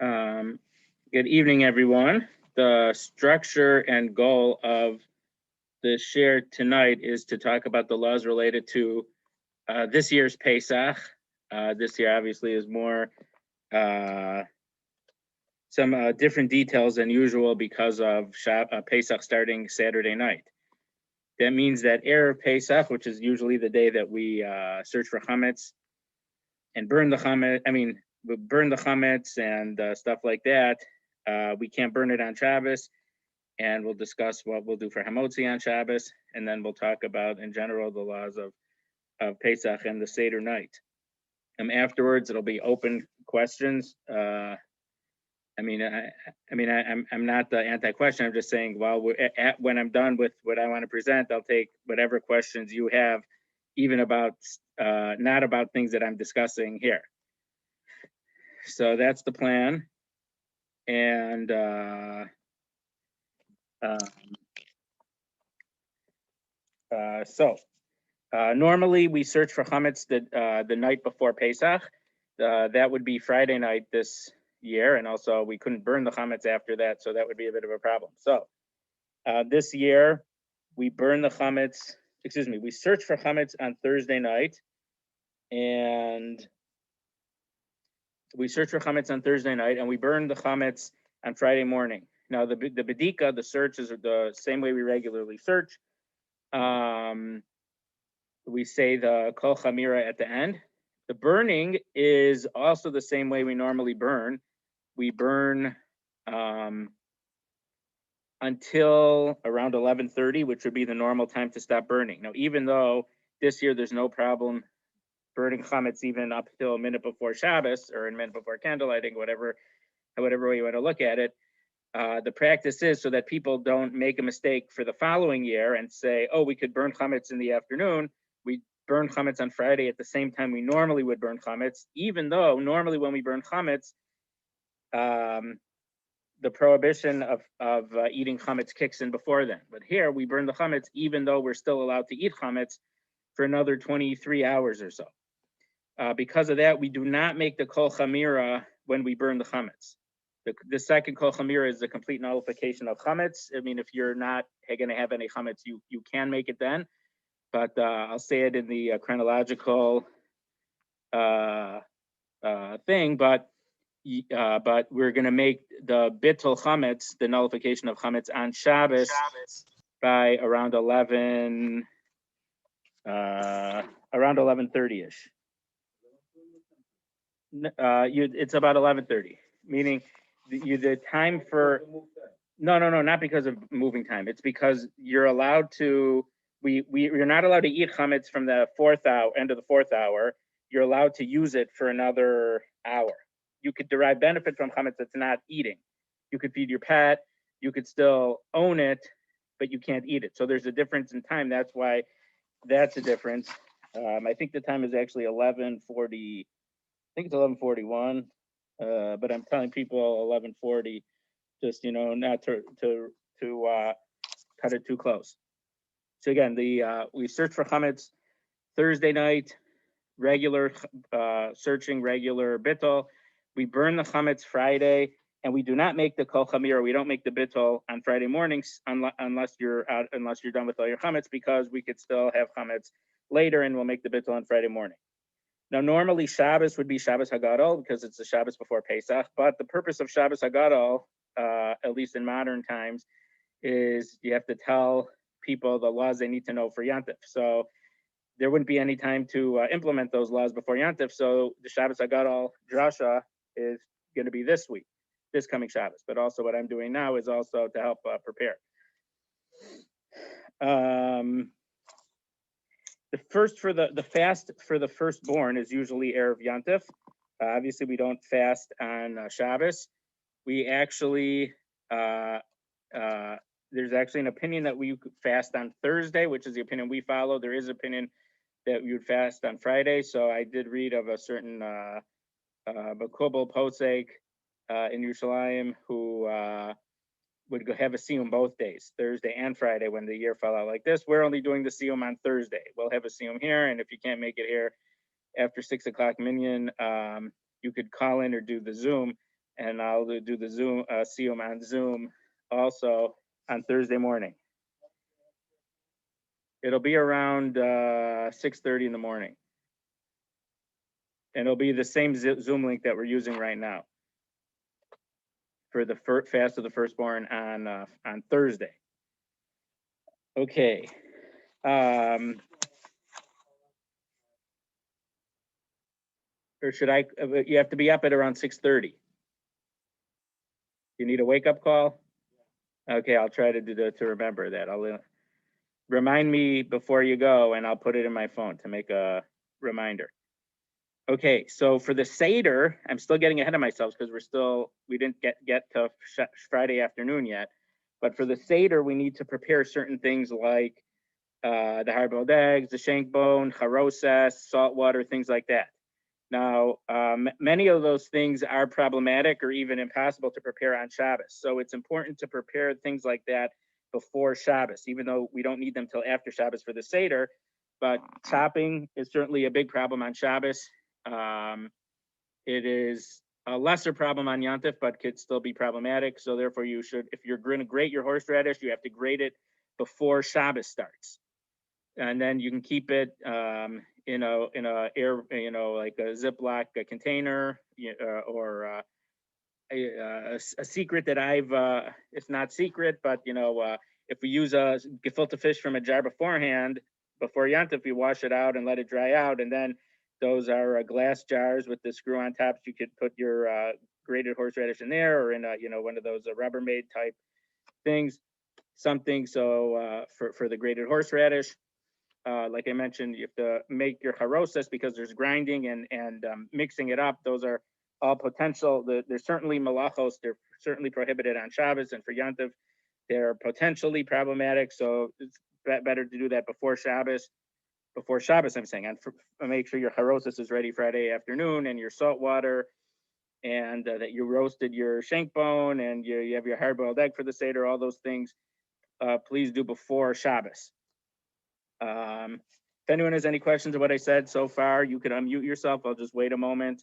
Good evening, everyone. The structure and goal of the share tonight is to talk about the laws related to this year's Pesach. This year obviously is more some different details than usual because of Pesach starting Saturday night. That means that Erev Pesach, which is usually the day that we search for chametz and burn the chametz, we burn the chametz and stuff like that. We can't burn it on Shabbos, and we'll discuss what we'll do for hamotzi on Shabbos, and then we'll talk about, in general, the laws of Pesach and the Seder night. Afterwards, it'll be open questions. I'm not the anti-question. I'm just saying, while when I'm done with what I want to present, I'll take whatever questions you have, even about not about things that I'm discussing here. So that's the plan. And normally we search for chametz the night before Pesach. That would be Friday night this year, and also we couldn't burn the chametz after that, so that would be a bit of a problem. So this year we burn the chametz. We search for chametz on Thursday night, and we search for chametz on Thursday night, and we burn the chametz on Friday morning. Now the bedika, the search is the same way we regularly search. We say the kol chamira at the end. The burning is also the same way we normally burn. We burn until around 11:30, which would be the normal time to stop burning. Now, even though this year there's no problem burning chametz even up till a minute before Shabbos or a minute before candlelighting, whatever way you want to look at it, the practice is so that people don't make a mistake for the following year and say, oh, we could burn chametz in the afternoon. We burn chametz on Friday at the same time we normally would burn chametz, even though normally when we burn chametz, the prohibition of eating chametz kicks in before then. But here we burn the chametz even though we're still allowed to eat chametz for another 23 hours or so. Because of that, we do not make the kol chamira when we burn the chametz. The second kol chamira is the complete nullification of chametz. If you're not going to have any chametz, you can make it then. But I'll say it in the chronological thing. But we're going to make the bittul chametz, the nullification of chametz, on Shabbos by around 11:30ish. It's about 11:30, meaning the time for no, not because of moving time. It's because you're allowed to. You're not allowed to eat chametz from the end of the fourth hour. You're allowed to use it for another hour. You could derive benefit from chametz that's not eating. You could feed your pet. You could still own it, but you can't eat it. So there's a difference in time. That's why that's a difference. I think the time is actually 11:40. I think it's 11:41, but I'm telling people 11:40, just not to cut it too close. So again, we search for chametz Thursday night, regular searching, regular bittul. We burn the chametz Friday, and we do not make the kol chamira. We don't make the bittul on Friday mornings unless you're done with all your chametz, because we could still have chametz later, and we'll make the bittul on Friday morning. Now, normally Shabbos would be Shabbos Hagadol because it's the Shabbos before Pesach, but the purpose of Shabbos Hagadol, at least in modern times, is you have to tell people the laws they need to know for Yantif. So there wouldn't be any time to implement those laws before Yantif. So the Shabbos Hagadol drasha is going to be this week, this coming Shabbos. But also what I'm doing now is also to help prepare. The first for the fast for the firstborn is usually Erev Yantif. Obviously, we don't fast on Shabbos. We actually there's actually an opinion that we could fast on Thursday, which is the opinion we follow. There is opinion that we would fast on Friday. So I did read of a certain Bakubal Posek in Yerushalayim who would have a siyum both days, Thursday and Friday, when the year fell out like this. We're only doing the siyum on Thursday. We'll have a siyum here, and if you can't make it here after 6 o'clock minyan, you could call in or do the Zoom. and I'll do the Zoom, see them on Zoom also on Thursday morning. It'll be around 6:30 in the morning. And it'll be the same Zoom link that we're using right now for the fast of the firstborn on Thursday. Okay. Or should I? You have to be up at around 6:30. You need a wake up call. Okay, I'll try to to remember that. I'll remind me before you go, and I'll put it in my phone to make a reminder. Okay, so for the Seder, I'm still getting ahead of myself because we didn't get to Friday afternoon yet. But for the Seder, we need to prepare certain things like the hard-boiled eggs, the shank bone, charoses, salt water, things like that. Now, many of those things are problematic or even impossible to prepare on Shabbos. So it's important to prepare things like that before Shabbos, even though we don't need them till after Shabbos for the Seder. But chopping is certainly a big problem on Shabbos. It is a lesser problem on Yontif, but could still be problematic. So therefore, you should, if you're going to grate your horseradish, you have to grate it before Shabbos starts, and then you can keep it in a air, like a Ziploc container, or a secret that it's not secret, but if we use a gefilte fish from a jar beforehand, before Yontif, we wash it out and let it dry out, and then those are glass jars with the screw on tops. You could put your grated horseradish in there, or in one of those Rubbermaid type things, something. So for the grated horseradish, like I mentioned, you have to make your charoses because there's grinding and mixing it up. Those are all potential. There's certainly malachos. They're certainly prohibited on Shabbos, and for Yontif, they're potentially problematic. So it's better to do that before Shabbos. Before Shabbos, I'm saying, and make sure your charoses is ready Friday afternoon, and your salt water, and that you roasted your shank bone, and you have your hard-boiled egg for the Seder. All those things, please do before Shabbos. If anyone has any questions of what I said so far, you can unmute yourself. I'll just wait a moment.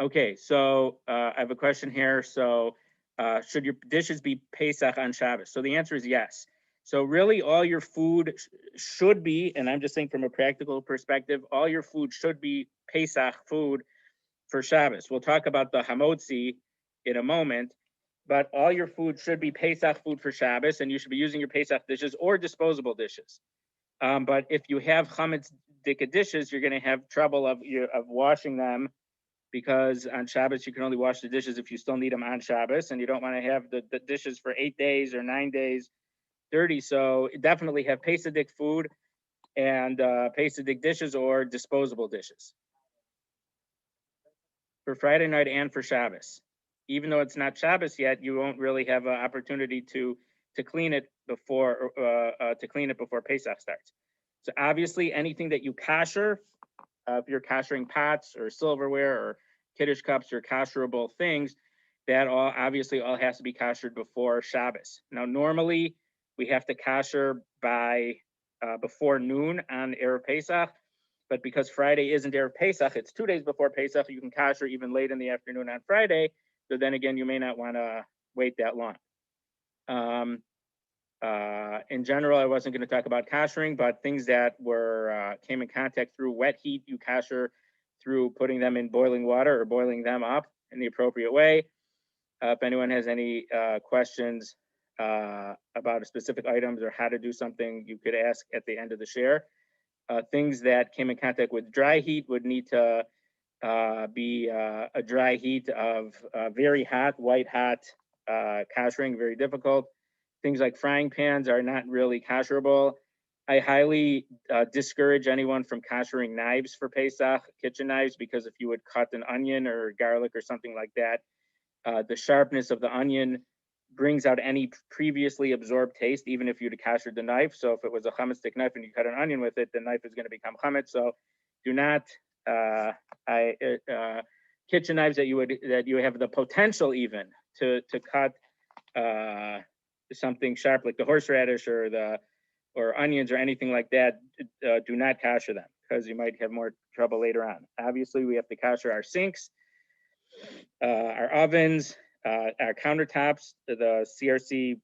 Okay, so I have a question here. So should your dishes be Pesach on Shabbos? So the answer is yes. So really all your food should be, and I'm just saying from a practical perspective, all your food should be Pesach food for Shabbos. We'll talk about the hamotzi in a moment, but all your food should be Pesach food for Shabbos, and you should be using your Pesach dishes or disposable dishes. But if you have chametz dika dishes, you're going to have trouble of washing them, because on Shabbos you can only wash the dishes if you still need them on Shabbos, and you don't want to have the dishes for 8 days or 9 days dirty. So definitely have Pesach food and Pesach dishes or disposable dishes for Friday night and for Shabbos. Even though it's not Shabbos yet, you won't really have an opportunity to clean it before Pesach starts. So obviously, anything that you kasher, if you're kashering pots or silverware or kiddush cups or kasherable things, that all obviously all has to be kashered before Shabbos. Now, normally we have to kasher by before noon on Erev Pesach, but because Friday isn't Erev Pesach, it's 2 days before Pesach, you can kasher even late in the afternoon on Friday. So then again, you may not want to wait that long. In general, I wasn't going to talk about kashering, but things that came in contact through wet heat, you kasher through putting them in boiling water or boiling them up in the appropriate way. If anyone has any questions about specific items or how to do something, you could ask at the end of the share. Things that came in contact with dry heat would need to be a dry heat of very hot, white hot kashering, very difficult. Things like frying pans are not really kasherable. I highly discourage anyone from kashering knives for Pesach, kitchen knives, because if you would cut an onion or garlic or something like that, the sharpness of the onion brings out any previously absorbed taste, even if you'd kashered the knife. So if it was a chametz stick knife and you cut an onion with it, the knife is going to become chametz. So do not kitchen knives that you have the potential even to cut something sharp like the horseradish or onions or anything like that. Do not kasher them, because you might have more trouble later on. Obviously, we have to kosher our sinks, our ovens, our countertops. The CRC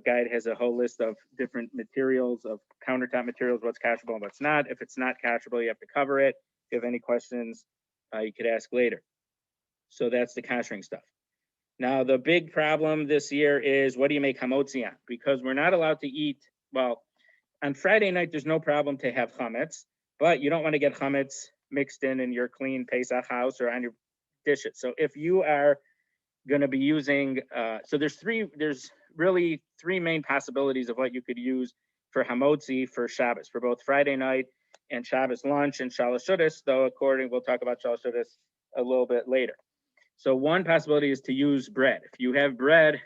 guide has a whole list of different materials of countertop materials, what's kosherable and what's not. If it's not kosherable, you have to cover it. If you have any questions, you could ask later. So that's the koshering stuff. Now, the big problem this year is, what do you make hamotzi on? Because we're not allowed to eat, well, on Friday night, there's no problem to have chametz, but you don't want to get chametz mixed in your clean Pesach house or on your dishes. So if you are going to be using, so there's really three main possibilities of what you could use for hamotzi for Shabbos, for both Friday night and Shabbos lunch and Shalosh Seudos, though we'll talk about Shalosh Seudos a little bit later. So one possibility is to use bread. If you have bread,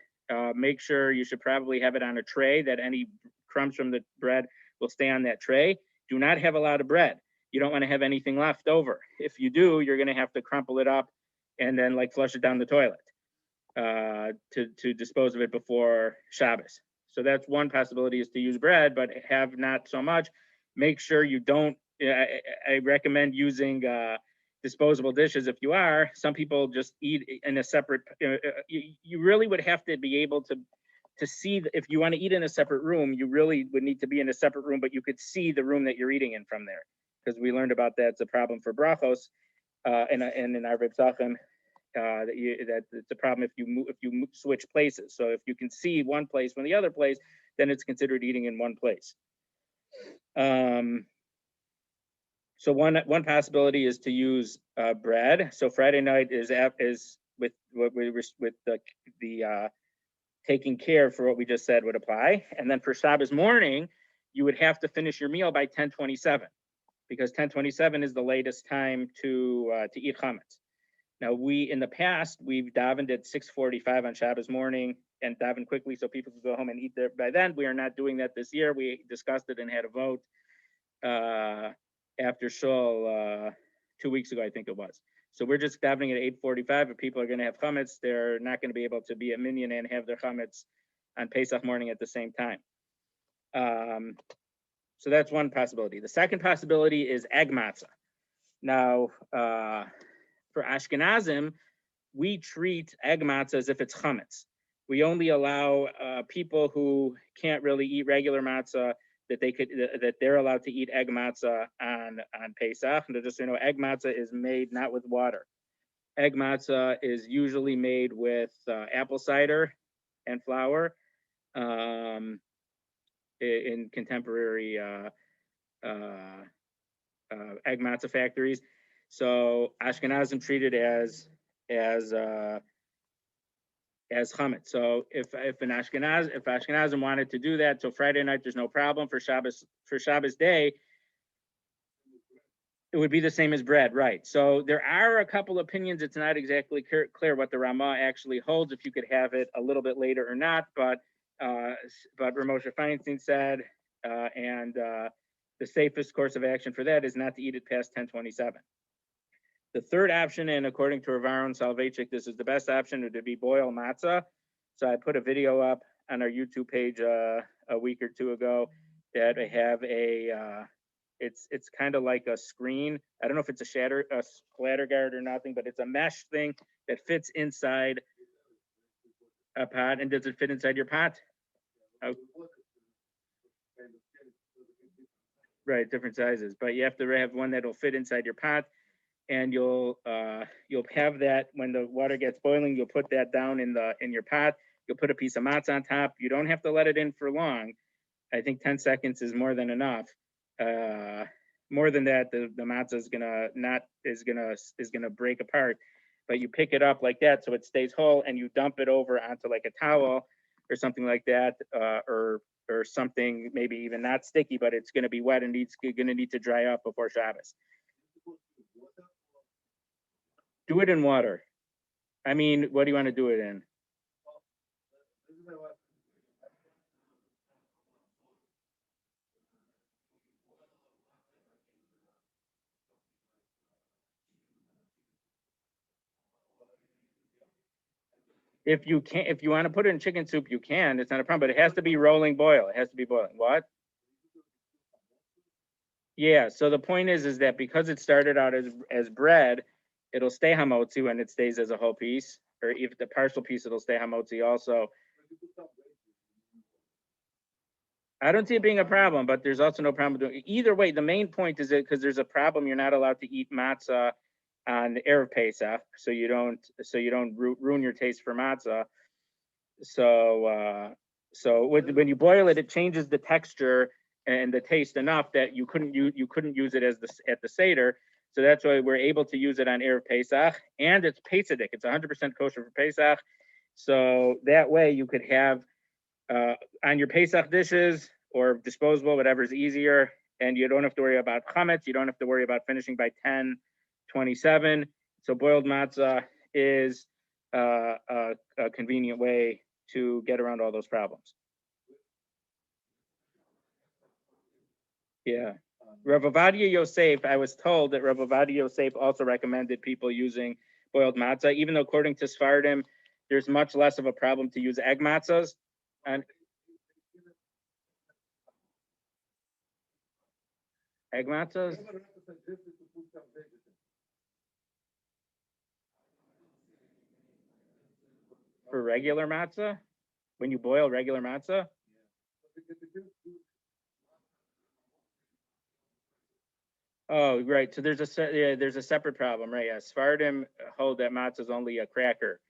make sure you should probably have it on a tray, that any crumbs from the bread will stay on that tray. Do not have a lot of bread. You don't want to have anything left over. If you do, you're going to have to crumple it up and then like flush it down the toilet to dispose of it before Shabbos. So that's one possibility, is to use bread, but have not so much. Make sure you don't, I recommend using disposable dishes. If you are, some people just eat in a separate, you really would have to be able to see, if you want to eat in a separate room, you really would need to be in a separate room, but you could see the room that you're eating in from there, because we learned about that's a problem for brachos and in our Pesachim, that it's a problem if you switch places. So if you can see one place from the other place, then it's considered eating in one place. So one possibility is to use bread. So Friday night is with the taking care for what we just said would apply. And then for Shabbos morning, you would have to finish your meal by 10:27, because 10:27 is the latest time to eat chametz. Now, in the past, we've davened at 6:45 on Shabbos morning and davened quickly so people could go home and eat there by then. We are not doing that this year. We discussed it and had a vote after shul 2 weeks ago, I think it was. So we're just davening at 8:45. If people are going to have chametz, they're not going to be able to be a minyan and have their chametz on Pesach morning at the same time. So that's one possibility. The second possibility is egg matzah. Now, for Ashkenazim, we treat egg matzah as if it's chametz. We only allow people who can't really eat regular matzah that they're allowed to eat egg matzah on Pesach. And just so you know, egg matzah is made not with water. Egg matzah is usually made with apple cider and flour in contemporary egg matzah factories. So Ashkenazim treat it as chametz. So if Ashkenazim wanted to do that, so Friday night there's no problem. For Shabbos day, it would be the same as bread, right? So there are a couple opinions. It's not exactly clear what the Ramah actually holds, if you could have it a little bit later or not. But Ramosha Feinstein said, and the safest course of action for that is not to eat it past 10:27. The third option, and according to Rav Aaron Soloveitchik, this is the best option, would be boil matzah. So I put a video up on our YouTube page a week or two ago that I have it's kind of like a screen. I don't know if it's a splatter guard or nothing, but it's a mesh thing that fits inside a pot. And does it fit inside your pot? Oh. Right, different sizes, but you have to have one that'll fit inside your pot. And you'll have that when the water gets boiling. You'll put that down in your pot. You'll put a piece of matzah on top. You don't have to let it in for long. I think 10 seconds is more than enough. More than that, the matzah is gonna break apart. But you pick it up like that so it stays whole, and you dump it over onto like a towel or something like that, or something maybe even not sticky, but it's gonna be wet and gonna need to dry up before Shabbos. Do it in water. I mean, what do you want to do it in? If you want to put it in chicken soup, you can. It's not a problem, but it has to be rolling boil. It has to be boiling. What? Yeah, so the point is that because it started out as bread, it'll stay hamotzi when it stays as a whole piece, or if the partial piece, it'll stay hamotzi also. I don't see it being a problem, but there's also no problem doing either way. The main point is that because there's a problem, you're not allowed to eat matzah on the Erev Pesach, so you don't ruin your taste for matzah. So when you boil it, it changes the texture and the taste enough that you couldn't use it at the Seder. So that's why we're able to use it on Erev Pesach, and it's Pesach. It's 100% kosher for Pesach. So that way you could have on your Pesach dishes or disposable, whatever's easier, and you don't have to worry about chametz. You don't have to worry about finishing by 10:27. So boiled matzah is a convenient way to get around all those problems. Yeah. Rav Ovadia Yosef, I was told that Rav Ovadia Yosef also recommended people using boiled matzah, even though according to Sfardim, there's much less of a problem to use egg matzahs. And egg matzahs? For regular matzah? When you boil regular matzah? Oh, right. So there's a separate problem, right? Yeah, Sfardim hold that matzah is only a cracker,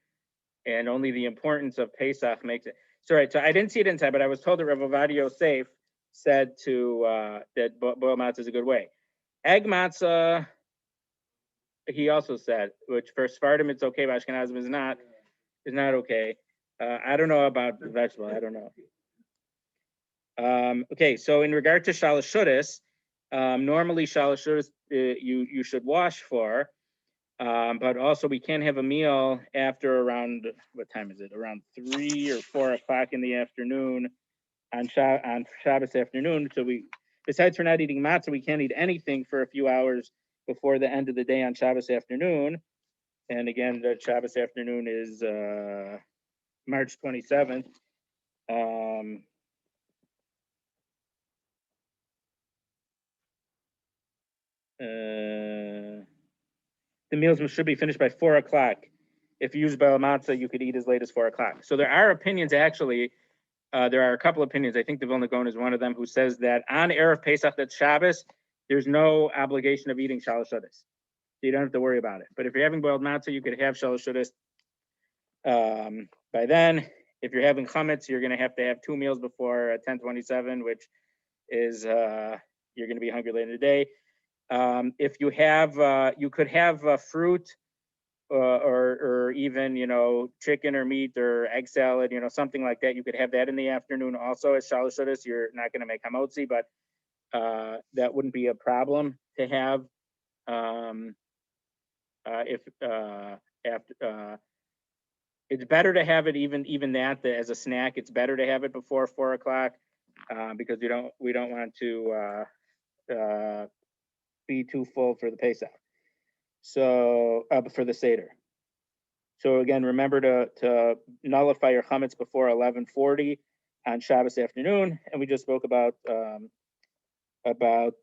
and only the importance of Pesach makes it. So right. So I didn't see it inside, but I was told that Rav Ovadia Yosef said that boiled matzah is a good way. Egg matzah, he also said, which for Sfardim it's okay, but Ashkenazim is not okay. I don't know about the vegetable. I don't know. Okay, so in regard to shalashudas, normally shalashudas you should wash for, but also we can't have a meal after around, what time is it? Around 3 or 4 o'clock in the afternoon on Shabbos afternoon. So besides for not eating matzah, we can't eat anything for a few hours before the end of the day on Shabbos afternoon. And again, the Shabbos afternoon is March 27th. The meals should be finished by 4 o'clock. If you use bala matzah, you could eat as late as 4 o'clock. So there are opinions, actually. There are a couple opinions. I think the Vilna Gaon is one of them, who says that on Erev Pesach, that's Shabbos, there's no obligation of eating shalosh shudas. You don't have to worry about it. But if you're having boiled matzah, you could have shalosh shudas by then. If you're having chametz, you're going to have 2 meals before 10:27, which is you're going to be hungry later in the day. If you have, you could have fruit or even, chicken or meat or egg salad, something like that. You could have that in the afternoon also as shalosh shudas. You're not going to make hamotzi, but that wouldn't be a problem to have if after. It's better to have it even that as a snack. It's better to have it before 4 o'clock because we don't want to be too full for the Pesach. So for the Seder. So again, remember to nullify your chametz before 11:40 on Shabbos afternoon, and we just spoke about shalosh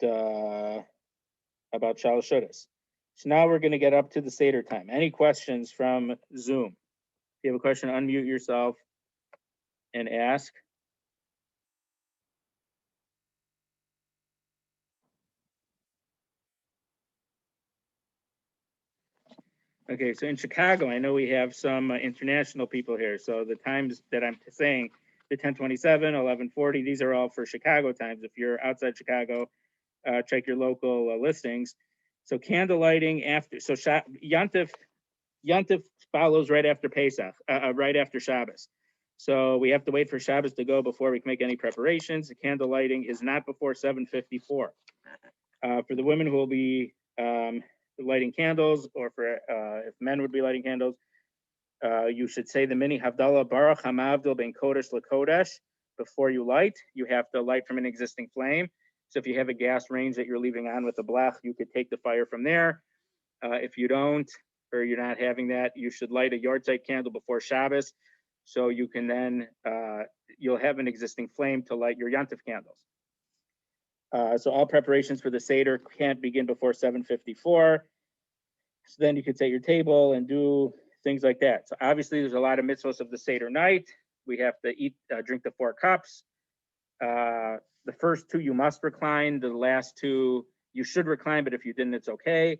shudas. So now we're going to get up to the Seder time. Any questions from Zoom? If you have a question, unmute yourself and ask. Okay, so in Chicago, I know we have some international people here. So the times that I'm saying, the 10:27, 11:40, these are all for Chicago times. If you're outside Chicago, check your local listings. So candle lighting after, so Yantif follows right after Pesach, right after Shabbos. So we have to wait for Shabbos to go before we can make any preparations. The candle lighting is not before 7:54. For the women who will be lighting candles, or for if men would be lighting candles, you should say the mini Havdalah Baruch Hamavdil Ben Kodesh LaKodesh before you light. You have to light from an existing flame. So if you have a gas range that you're leaving on with a blech, you could take the fire from there. If you don't, or you're not having that, you should light a yahrzeit candle before Shabbos, so you can then you'll have an existing flame to light your Yantif candles. So all preparations for the Seder can't begin before 7:54. So then you could set your table and do things like that. So obviously there's a lot of mitzvahs of the Seder night. We have to eat, drink the 4 cups. The first 2 you must recline. The last 2 you should recline, but if you didn't, it's okay.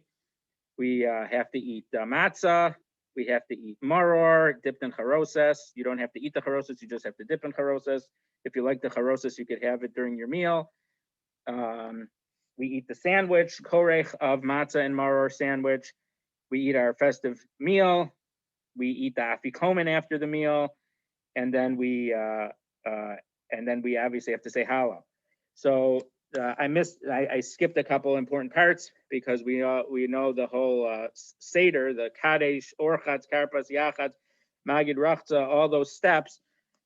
We have to eat matzah. We have to eat maror dipped in charoses. You don't have to eat the charoses. You just have to dip in charoses. If you like the charoses, you could have it during your meal. We eat the sandwich, korech of matzah and maror sandwich. We eat our festive meal. We eat the afikomen after the meal, and then we obviously have to say halal. So I skipped a couple important parts because we know the whole Seder, the Kadesh, Orchatz, Karpas, Yachatz, Magid, Rachza, all those steps.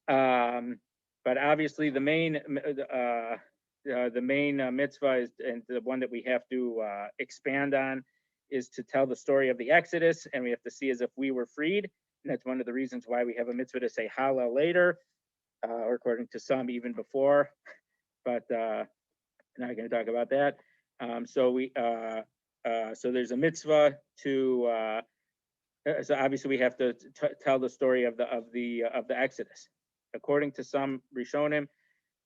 But obviously the main mitzvah is, and the one that we have to expand on, is to tell the story of the Exodus, and we have to see as if we were freed. And that's one of the reasons why we have a mitzvah to say Hallel later, or according to some even before. But I'm not going to talk about that. So there's a mitzvah to. So obviously we have to tell the story of the Exodus. According to some Rishonim,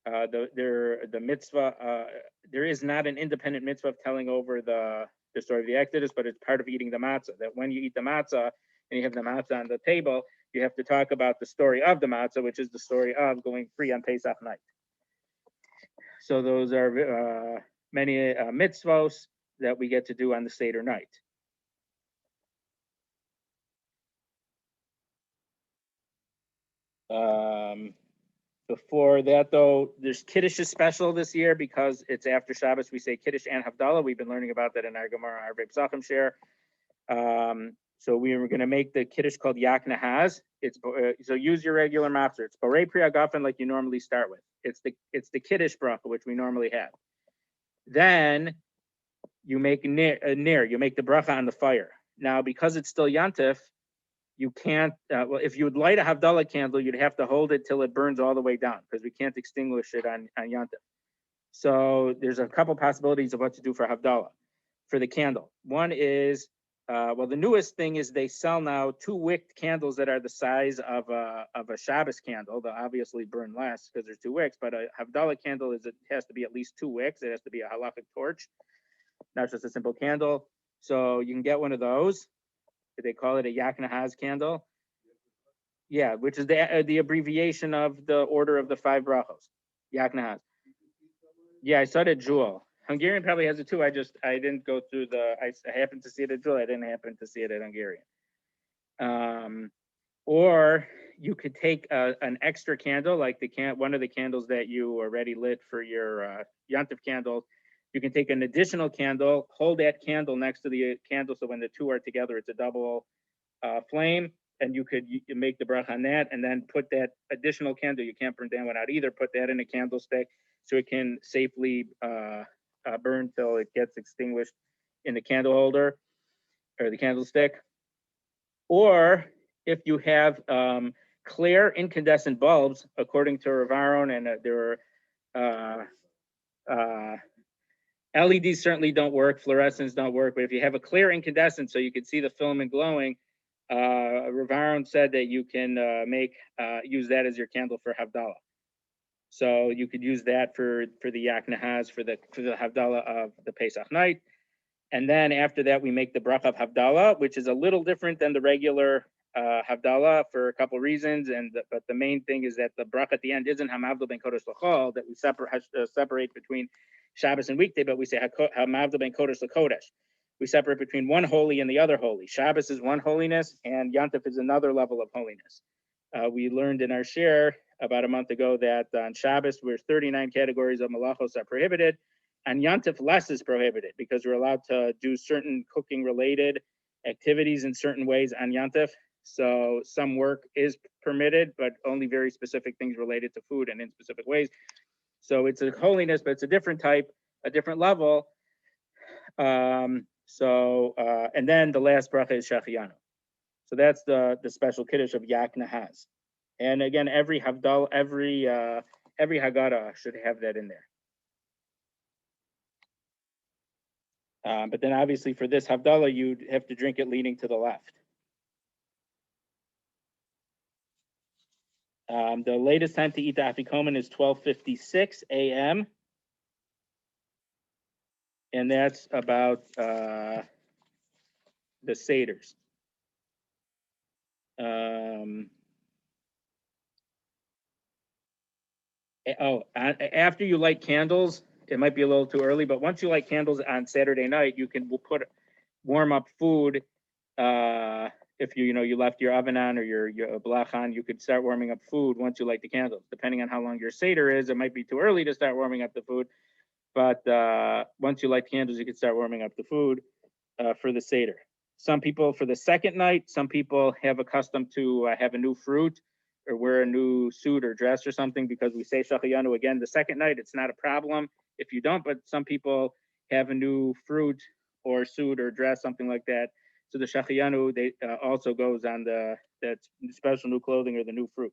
the mitzvah, there is not an independent mitzvah of telling over the story of the Exodus, but it's part of eating the matzah. That when you eat the matzah and you have the matzah on the table, you have to talk about the story of the matzah, which is the story of going free on Pesach night. So those are many mitzvos that we get to do on the Seder night. Before that, though, there's Kiddush is special this year because it's after Shabbos. We say Kiddush and Havdalah. We've been learning about that in our Gemara, our Pesachim share. So we were going to make the Kiddush called Yak Nahaz. It's so use your regular matzah. It's Borei Pri Hagafen like you normally start with. It's the Kiddush bracha which we normally have. Then you make ner. You make the bracha on the fire. Now because it's still Yantif, you can't, well, if you would light a Havdalah candle, you'd have to hold it till it burns all the way down because we can't extinguish it on Yantif. So there's a couple possibilities of what to do for Havdalah, for the candle. One is, well, the newest thing is they sell now 2 wicked candles that are the size of a Shabbos candle. They'll obviously burn less because there's 2 wicks, but a Havdalah candle it has to be at least 2 wicks. It has to be a halachic torch, not just a simple candle. So you can get one of those. They call it a Yak Nahaz candle. Yeah, which is the abbreviation of the order of the 5 brachos. Yak Nahaz. Yeah, I saw it at Jewel. Hungarian probably has it too. I didn't go through I happened to see it at Jewel. I didn't happen to see it at Hungarian. Or you could take an extra candle, like one of the candles that you already lit for your Yantif candles. You can take an additional candle, hold that candle next to the candle, so when the 2 are together, it's a double flame, and you could make the bracha on that, and then put that additional candle, you can't burn that one out either, put that in a candlestick so it can safely burn till it gets extinguished in the candle holder or the candlestick. Or if you have clear incandescent bulbs, according to Rav Aaron, and there are LEDs certainly don't work, fluorescents don't work, but if you have a clear incandescent so you can see the filament glowing, Rav Aaron said that you can use that as your candle for Havdalah. So you could use that for the Yak Nahaz, for the Havdalah of the Pesach night. And then after that, we make the bracha of Havdalah, which is a little different than the regular Havdalah for a couple reasons. But the main thing is that the bracha at the end isn't Hamavdil ben Kodesh L'chol, that we separate between Shabbos and weekday, but we say Hamavdil ben Kodesh L'Kodesh. We separate between one holy and the other holy. Shabbos is one holiness, and Yantif is another level of holiness. We learned in our share about a month ago that on Shabbos, where 39 categories of malachos are prohibited, on Yantif less is prohibited because we're allowed to do certain cooking-related activities in certain ways on Yantif. So some work is permitted, but only very specific things related to food and in specific ways. So it's a holiness, but it's a different type, a different level. And then the last bracha is Shachianu. So that's the special Kiddush of Yak Nahaz. And again, every Havdalah, every Haggadah should have that in there. But then obviously for this Havdalah, you'd have to drink it leaning to the left. The latest time to eat the afikomen is 12:56 a.m. And that's about the Seders. After you light candles, it might be a little too early, but once you light candles on Saturday night, you can warm up food. If you left your oven on or your blach on, you could start warming up food once you light the candles. Depending on how long your Seder is, it might be too early to start warming up the food. But once you light candles, you can start warming up the food for the Seder. Some people, for the second night, some people have accustomed to have a new fruit or wear a new suit or dress or something, because we say Shachayanu again the second night. It's not a problem if you don't, but some people have a new fruit or suit or dress, something like that. So the Shachayanu, they also goes on that special new clothing or the new fruit.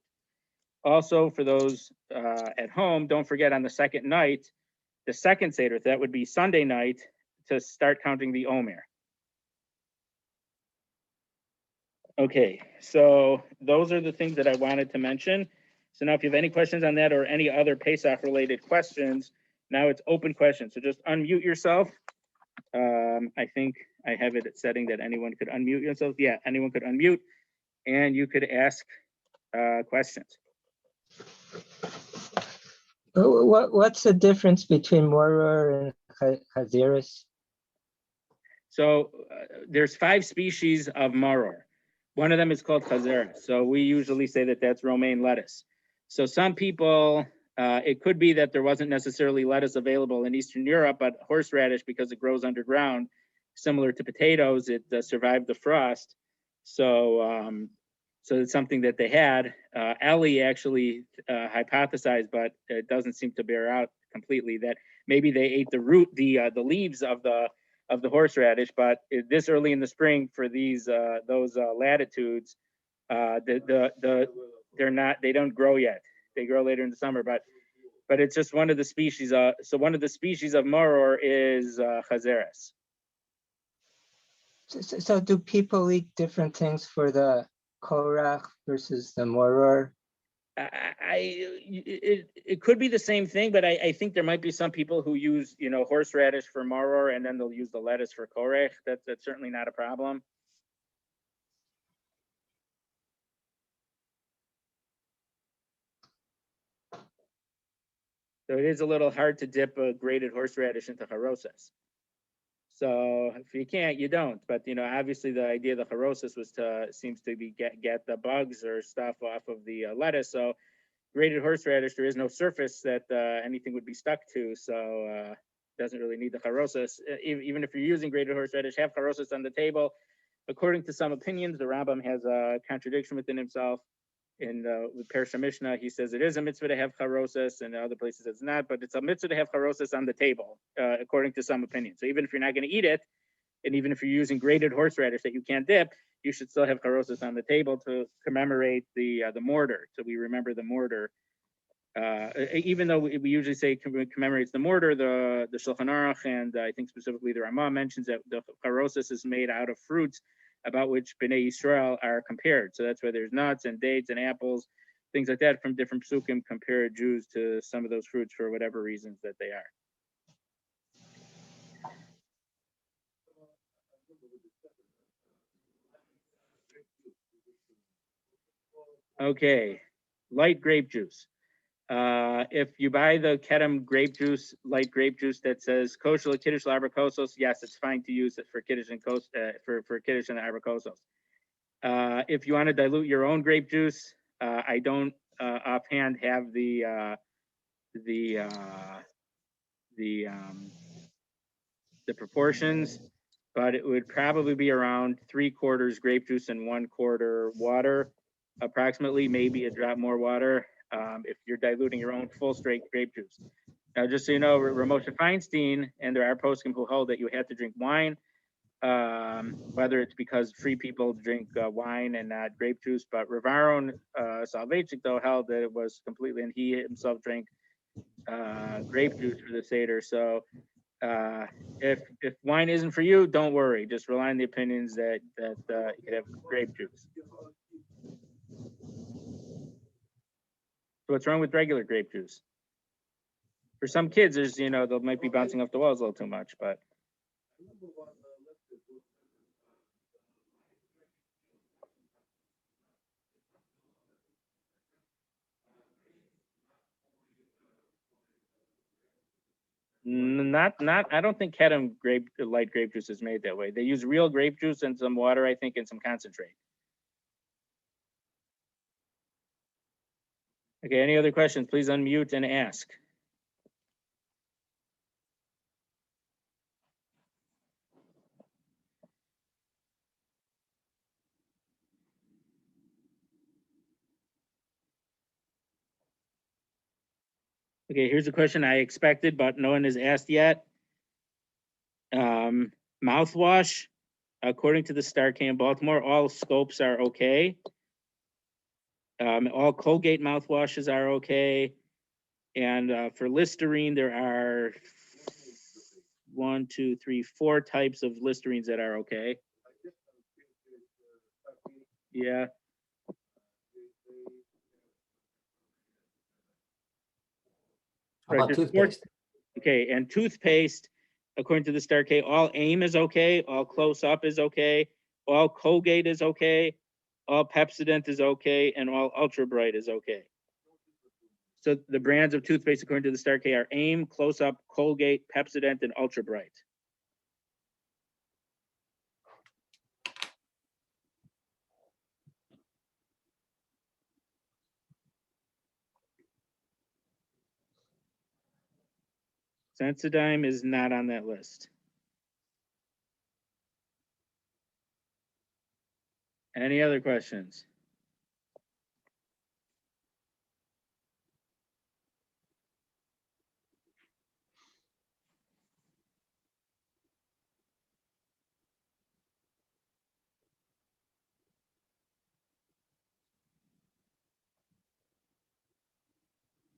Also, for those at home, don't forget on the second night, the second Seder, that would be Sunday night, to start counting the Omer. Okay, so those are the things that I wanted to mention. So now if you have any questions on that or any other Pesach related questions, now it's open questions. So just unmute yourself. I think I have it setting that anyone could unmute yourself. Yeah, anyone could unmute and you could ask questions. What's the difference between Moror and Chaziris? So there's 5 species of maror. One of them is called chazeres. So we usually say that that's romaine lettuce. So some people, it could be that there wasn't necessarily lettuce available in Eastern Europe, but horseradish, because it grows underground, similar to potatoes, it survived the frost. So it's something that they had. Ellie actually hypothesized, but it doesn't seem to bear out completely, that maybe they ate the root, the leaves of the horseradish, but this early in the spring for those latitudes, they don't grow yet. They grow later in the summer, but it's just one of the species. So one of the species of maror is chazeres. So do people eat different things for the korach versus the moror? It could be the same thing, but I think there might be some people who use horseradish for maror and then they'll use the lettuce for korech. That's certainly not a problem. So it is a little hard to dip a grated horseradish into charosas. So if you can't, you don't. But obviously the idea of the charosas seems to be get the bugs or stuff off of the lettuce. So grated horseradish, there is no surface that anything would be stuck to, so doesn't really need the charosas. Even if you're using grated horseradish, have charosas on the table. According to some opinions, the Rambam has a contradiction within himself. In with Parsha Mishnah, he says it is a mitzvah to have charosas, and other places it's not, but it's a mitzvah to have charosas on the table, according to some opinions. So even if you're not going to eat it, and even if you're using grated horseradish that you can't dip, you should still have charosas on the table to commemorate the mortar. So we remember the mortar. Even though we usually say commemorates the mortar, the Shulchan Aruch and I think specifically the Ramah mentions that the charosas is made out of fruits about which Bnei Yisrael are compared. So that's why there's nuts and dates and apples, things like that from different psukim compare Jews to some of those fruits for whatever reasons that they are. Okay, light grape juice. If you buy the Kedem grape juice, light grape juice that says kosher kiddush labrakosos, yes, it's fine to use it for kiddush and for kiddush and abrakosos. If you want to dilute your own grape juice, I don't offhand have the proportions, but it would probably be around 3/4 grape juice and 1/4 water, approximately, maybe a drop more water. If you're diluting your own full straight grape juice. Now, just so you know, Ramosha Feinstein, and there are poskim who hold that you have to drink wine, whether it's because free people drink wine and not grape juice, but Rav Aaron Soloveitchik, though, held that it was completely, and he himself drank grape juice for the Seder. So If wine isn't for you, don't worry. Just rely on the opinions that you could have grape juice. So what's wrong with regular grape juice? For some kids, there's they might be bouncing off the walls a little too much, but not. I don't think Kedem light grape juice is made that way. They use real grape juice and some water, I think, and some concentrate. Okay, any other questions? Please unmute and ask. Okay, here's a question I expected, but no one has asked yet. Mouthwash, according to the Star K in Baltimore, all scopes are okay. All Colgate mouthwashes are okay. And for Listerine, there are 4 types of Listerines that are okay. Yeah. How about toothpaste? Okay, and toothpaste, according to the Star K, all AIM is okay, all Close Up is okay, all Colgate is okay, all Pepsodent is okay, and all Ultra Bright is okay. So the brands of toothpaste, according to the Star K, are AIM, Close Up, Colgate, Pepsodent, and Ultra Bright. Sensodyne is not on that list. Any other questions?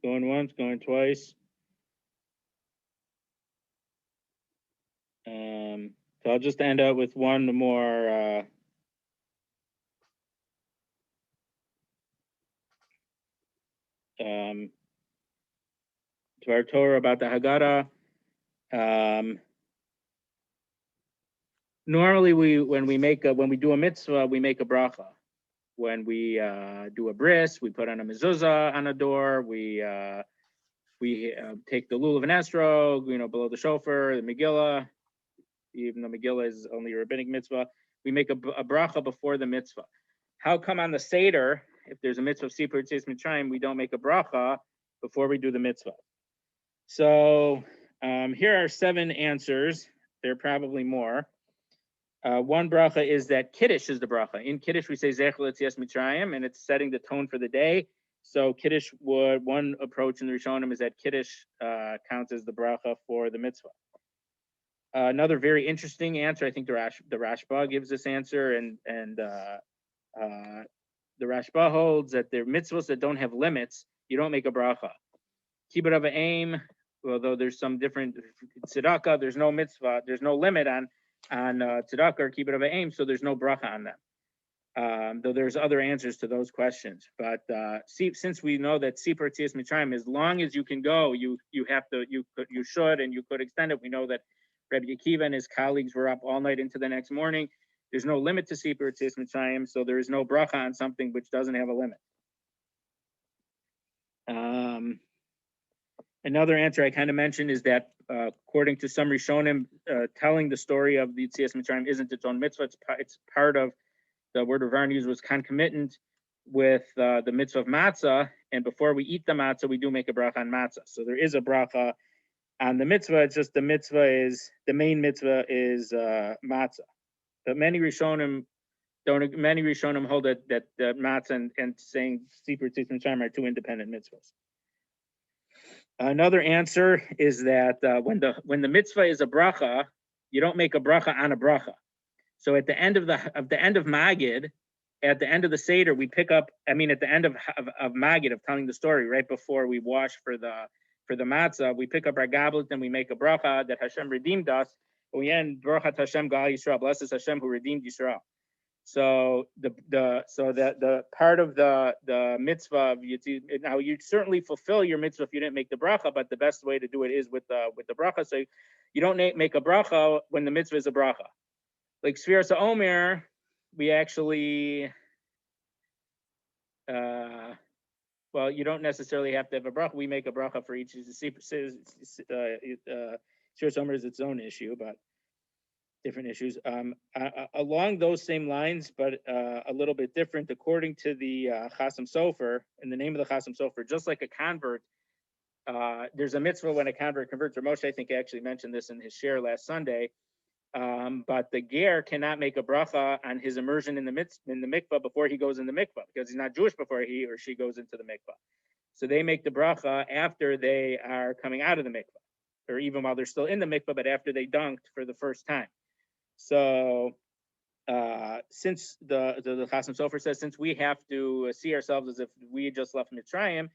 Going once, going twice. So I'll just end up with one more to our Torah about the Haggadah. Normally, when we do a mitzvah, we make a bracha. When we do a bris, we put on a mezuzah on a door. We take the lulav and estrog, below the shofar, the Megillah. Even though Megillah is only a rabbinic mitzvah, we make a bracha before the mitzvah. How come on the Seder, if there's a mitzvah of Sipur Tzis Mitzrayim, we don't make a bracha before we do the mitzvah? So here are 7 answers. There are probably more. One bracha is that Kiddush is the bracha. In Kiddush, we say Zecher L'Tzias Mitzrayim, and it's setting the tone for the day. So Kiddush one approach in the Rishonim is that Kiddush counts as the bracha for the mitzvah. Another very interesting answer, I think the Rashba gives this answer, and the Rashba holds that they're mitzvahs that don't have limits. You don't make a bracha. Kibbut of aim, although there's some different tzedakah, there's no mitzvah, there's no limit on tzedakah or kibbut of aim, so there's no bracha on them. Though there's other answers to those questions. But since we know that Sipur Tzis Mitzrayim, as long as you can go, you should, and you could extend it. We know that Rabbi Akiva and his colleagues were up all night into the next morning. There's no limit to Sipur Tzis Mitzrayim, so there is no bracha on something which doesn't have a limit. Another answer I kind of mentioned is that according to some Rishonim, telling the story of the Yetzias Mitzrayim isn't its own mitzvah. It's part of the word of Varn used was concomitant with the mitzvah of matzah. And before we eat the matzah, we do make a bracha on matzah. So there is a bracha on the mitzvah. It's just the main mitzvah is matzah. But many Rishonim hold that matzah and saying Sipur Tzis Mitzrayim are 2 independent mitzvahs. Another answer is that when the mitzvah is a bracha, you don't make a bracha on a bracha. So at the end of Magid, at the end of the Seder, we pick up. At the end of Magid, of telling the story, right before we wash for the for the matzah, we pick up our goblet and we make a bracha that Hashem redeemed us. We end Baruch Hashem Gal Yisrael, blesses Hashem who redeemed Yisrael. So the part of the mitzvah of now you certainly fulfill your mitzvah if you didn't make the bracha, but the best way to do it is with the bracha. So you don't make a bracha when the mitzvah is a bracha. Like Sfiras HaOmer, we actually well, you don't necessarily have to have a bracha. We make a bracha for each. Sfiras HaOmer is its own issue, but different issues. Along those same lines, but a little bit different, according to the Chasam Sofer, in the name of the Chasam Sofer, just like a convert, there's a mitzvah when a convert converts. Or Moshe, I think, actually mentioned this in his share last Sunday. But the ger cannot make a bracha on his immersion in the mikvah before he goes in the mikvah, because he's not Jewish before he or she goes into the mikvah. So they make the bracha after they are coming out of the mikvah, or even while they're still in the mikvah, but after they dunked for the first time. So since the Chasam Sofer says, since we have to see ourselves as if we just left Mitzrayim,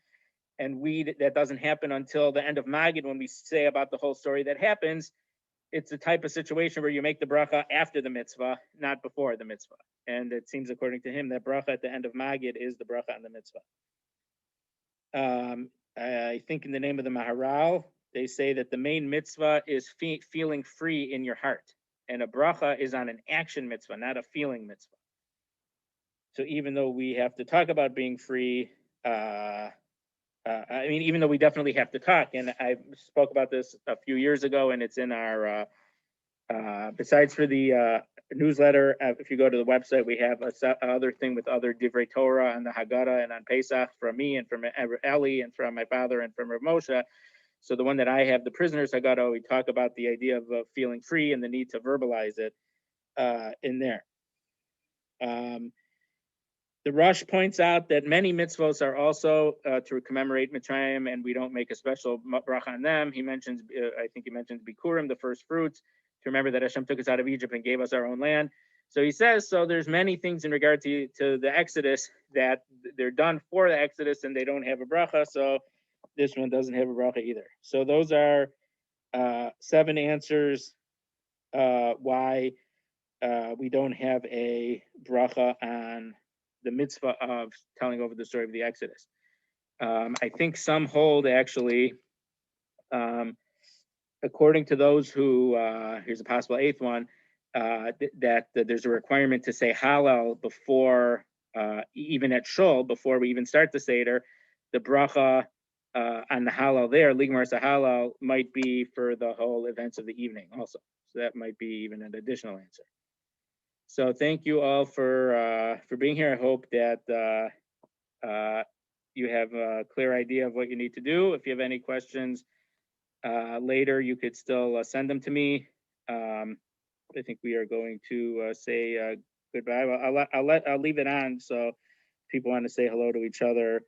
and that doesn't happen until the end of Magid, when we say about the whole story that happens, it's a type of situation where you make the bracha after the mitzvah, not before the mitzvah. And it seems, according to him, that bracha at the end of Magid is the bracha on the mitzvah. I think in the name of the Maharal, they say that the main mitzvah is feeling free in your heart. And a bracha is on an action mitzvah, not a feeling mitzvah. So even though we have to talk about being free, even though we definitely have to talk, and I spoke about this a few years ago, and it's in our, besides for the newsletter, if you go to the website, we have another thing with other Divrei Torah on the Haggadah and on Pesach from me and from Eli and from my father and from Rav Moshe. So the one that I have, the Prisoner's Haggadah, we talk about the idea of feeling free and the need to verbalize it in there. The Rosh points out that many mitzvos are also to commemorate Mitzrayim, and we don't make a special bracha on them. He mentions, I think he mentions Bikurim, the first fruits, to remember that Hashem took us out of Egypt and gave us our own land. So he says, so there's many things in regard to the Exodus that they're done for the Exodus and they don't have a bracha. So this one doesn't have a bracha either. So those are 7 answers why we don't have a bracha on the mitzvah of telling over the story of the Exodus. I think some hold, actually, according to those who, here's a possible 8th one, that there's a requirement to say Hallel before, even at Shul, before we even start the Seder. The bracha on the Hallel there, Ligmar Hallel, might be for the whole events of the evening also. So that might be even an additional answer. So thank you all for being here. I hope that you have a clear idea of what you need to do. If you have any questions later, you could still send them to me. I think we are going to say goodbye. Well, I'll leave it on, so if people want to say hello to each other.